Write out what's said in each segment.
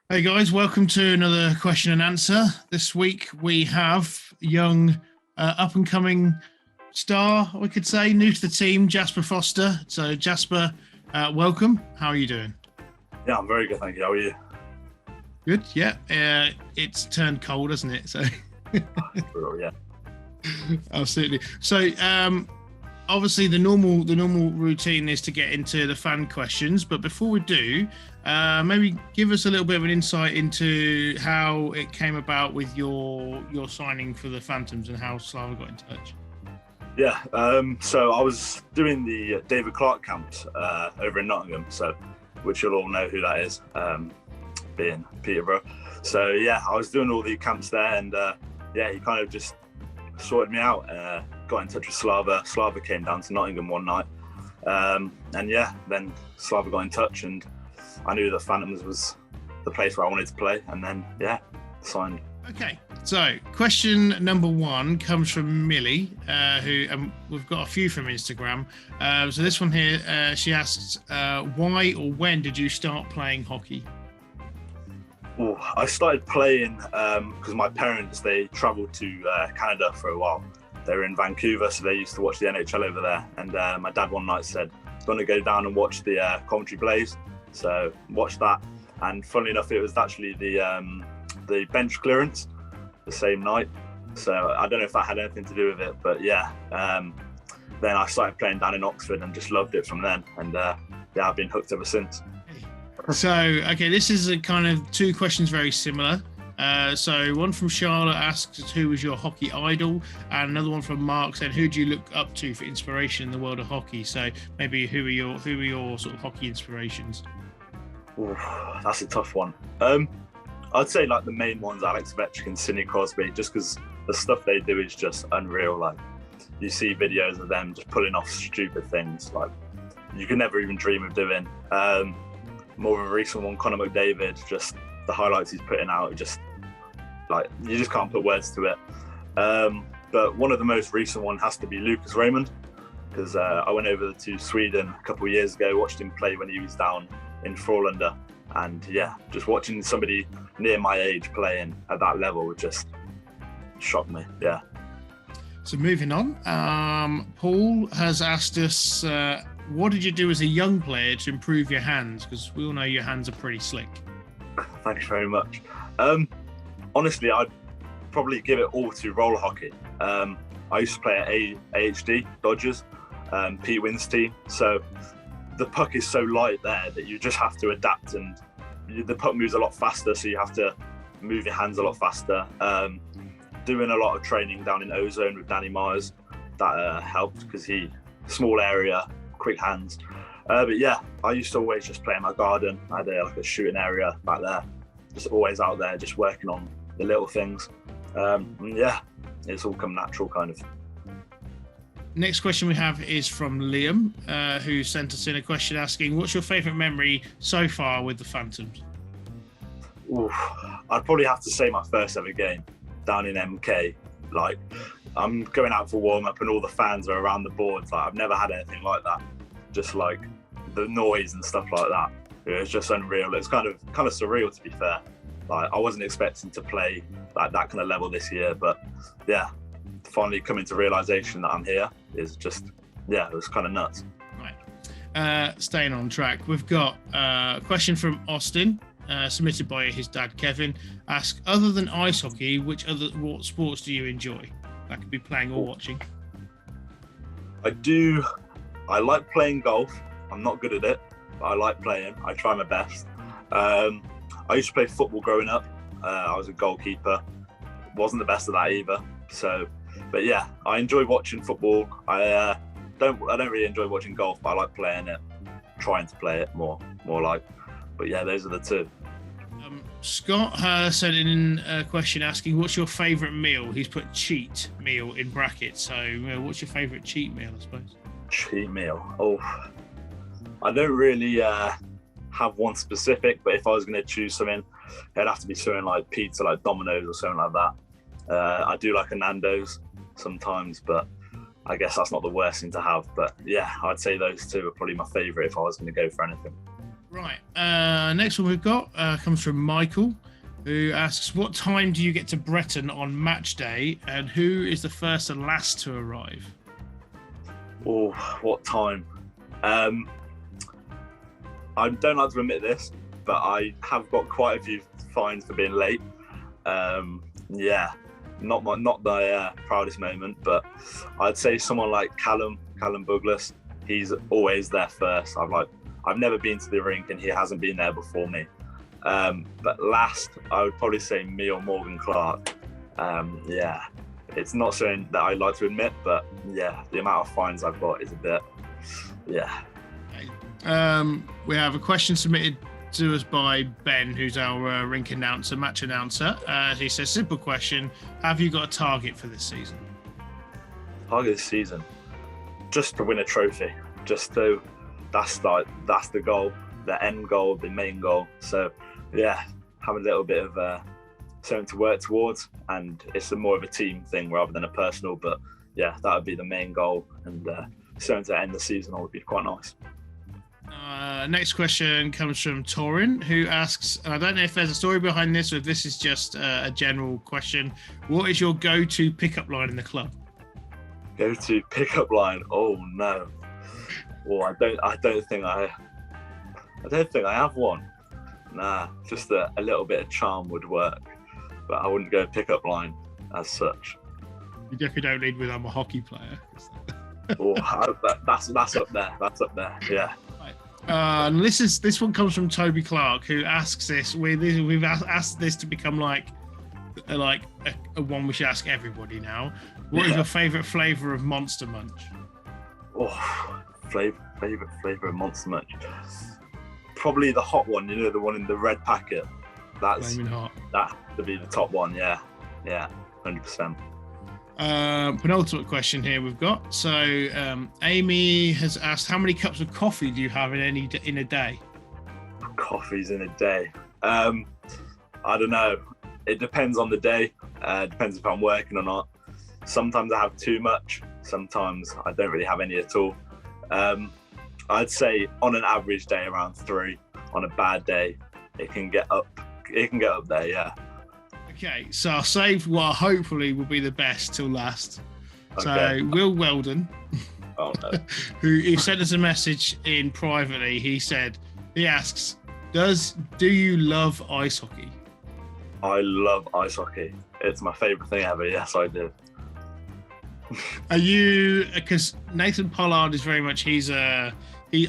Hey guys, welcome to another question and answer. This week we have young, up and coming star, we could say, new to the team, Jasper Foster. So, Jasper, welcome. How are you doing? Yeah, I'm very good, thank you. How are you? Good. Yeah. It's turned cold, hasn't it? So, Yeah. absolutely. So, obviously, the normal routine is to get into the fan questions. But before we do, maybe give us a little bit of an insight into how it came about with your signing for the Phantoms and how Slava got in touch. Yeah, so I was doing the David Clark camps over in Nottingham, which you'll all know who that is, being Peterborough. So yeah, I was doing all the camps there, and he kind of just sorted me out. Got in touch with Slava. Slava came down to Nottingham one night, and then Slava got in touch, and I knew that Phantoms was the place where I wanted to play, and then signed. Okay, so question number one comes from Millie, who we've got a few from Instagram. So this one here, she asks, why or when did you start playing hockey? Oh, I started playing because my parents, they travelled to Canada for a while. They were in Vancouver, so they used to watch the NHL over there. And my dad one night said, "Going to go down and watch the Coventry Blaze." So watched that, and funnily enough, it was actually the bench clearance the same night. So I don't know if that had anything to do with it, but then I started playing down in Oxford and just loved it from then. And I've been hooked ever since. So, okay, this is a kind of two questions very similar. So one from Charlotte asks, who was your hockey idol? And another one from Mark said, who do you look up to for inspiration in the world of hockey? So maybe who are your sort of hockey inspirations? Ooh, that's a tough one. I'd say like the main ones, Alex Ovechkin, Sidney Crosby, just because the stuff they do is just unreal. Like you see videos of them just pulling off stupid things like you could never even dream of doing. More of a recent one, Connor McDavid, just the highlights he's putting out, just like you just can't put words to it. But one of the most recent one has to be Lucas Raymond, because I went over to Sweden a couple of years ago, watched him play when he was down in Frölunda, and just watching somebody near my age playing at that level just shocked me. Yeah. So moving on, Paul has asked us, what did you do as a young player to improve your hands? Because we all know your hands are pretty slick. Thanks very much. Honestly, I'd probably give it all to roller hockey. I used to play at AHD, Dodgers, Pete Wynn's team. So the puck is so light there that you just have to adapt, and the puck moves a lot faster, so you have to move your hands a lot faster. Doing a lot of training down in Ozone with Danny Myers, that helped because small area, quick hands. But I used to always just play in my garden. I had like a shooting area back there, just always out there, just working on the little things. It's all come natural kind of. Next question we have is from Liam, who sent us in a question asking, what's your favourite memory so far with the Phantoms? Ooh, I'd probably have to say my first ever game down in MK. Like, I'm going out for warm-up and all the fans are around the boards. Like, I've never had anything like that. Just like the noise and stuff like that. It was just unreal. It's kind of surreal, to be fair. Like, I wasn't expecting to play like that kind of level this year, but finally coming to realization that I'm here is just, it was kind of nuts. Right. Staying on track, we've got a question from Austin, submitted by his dad, Kevin. Ask, other than ice hockey, what sports do you enjoy? That could be playing or watching. I like playing golf. I'm not good at it, but I like playing. I try my best. I used to play football growing up. I was a goalkeeper. Wasn't the best at that either. So, but I enjoy watching football. I don't really enjoy watching golf, but I like playing it, trying to play it more like. But those are the two. Scott has sent in a question asking, what's your favourite meal? He's put cheat meal in brackets. So, what's your favourite cheat meal, I suppose? Cheat meal. Oh, I don't really have one specific, but if I was going to choose something, it'd have to be something like pizza, like Domino's or something like that. I do like a Nando's sometimes, but I guess that's not the worst thing to have. But I'd say those two are probably my favourite if I was going to go for anything. Right. Next one we've got comes from Michael, who asks, what time do you get to Breton on match day, and who is the first and last to arrive? Oh, what time? I don't like to admit this, but I have got quite a few fines for being late. Yeah, not the proudest moment, but I'd say someone like Callum Douglas. He's always there first. I've never been to the rink and he hasn't been there before me. But last, I would probably say me or Morgan Clark. Yeah, it's not something that I like to admit, but yeah, the amount of fines I've got is a bit, yeah. We have a question submitted to us by Ben, who's our rink announcer, match announcer. He says, simple question, have you got a target for this season? Target this season? Just to win a trophy. Just to, that's the goal, the end goal, the main goal. So yeah, have a little bit of something to work towards, and it's more of a team thing rather than a personal, but yeah, that would be the main goal, and something to end the season would be quite nice. Next question comes from Torin, who asks, and I don't know if there's a story behind this or if this is just a general question, what is your go-to pickup line in the club? Go-to pickup line? Oh no. Well, I don't think I have one. Nah, just a little bit of charm would work, but I wouldn't go pickup line as such. You definitely don't lead with I'm a hockey player. Oh, that's up there. That's up there. Yeah. And this one comes from Toby Clark, who asks this. We've asked this to become like a one we should ask everybody now. What is your favourite flavour of Monster Munch? Oh, favourite flavour of Monster Munch. Probably the hot one. You know, the one in the red packet. That's flaming hot. That would be the top one. Yeah, 100%. Penultimate question here we've got. So Amy has asked, how many cups of coffee do you have in a day? Coffees in a day? I don't know. It depends on the day. Depends if I'm working or not. Sometimes I have too much. Sometimes I don't really have any at all. I'd say on an average day around 3. On a bad day, it can get up there. Yeah. Okay, so I'll save what hopefully will be the best till last. Okay. So Will Weldon, oh, no. who sent us a message in privately, he asks, do you love ice hockey? I love ice hockey. It's my favourite thing ever. Yes, I do. Are you, because Nathan Pollard is very much, I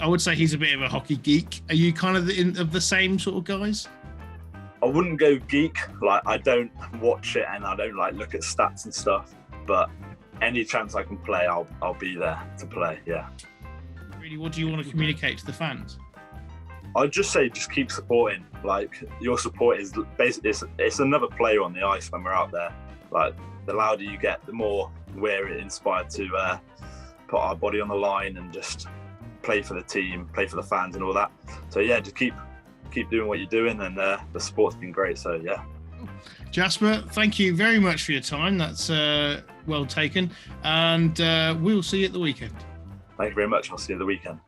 would say he's a bit of a hockey geek. Are you kind of of the same sort of guys? I wouldn't go geek. Like, I don't watch it and I don't look at stats and stuff. But any chance I can play, I'll be there to play. Yeah. Really, what do you want to communicate to the fans? I'd just say, just keep supporting. Like, your support is basically it's another player on the ice when we're out there. Like, the louder you get, the more we're inspired to put our body on the line and just play for the team, play for the fans, and all that. So yeah, just keep doing what you're doing, and the support's been great, so yeah. Jasper, thank you very much for your time. That's well taken, and we'll see you at the weekend. Thank you very much. I'll see you at the weekend.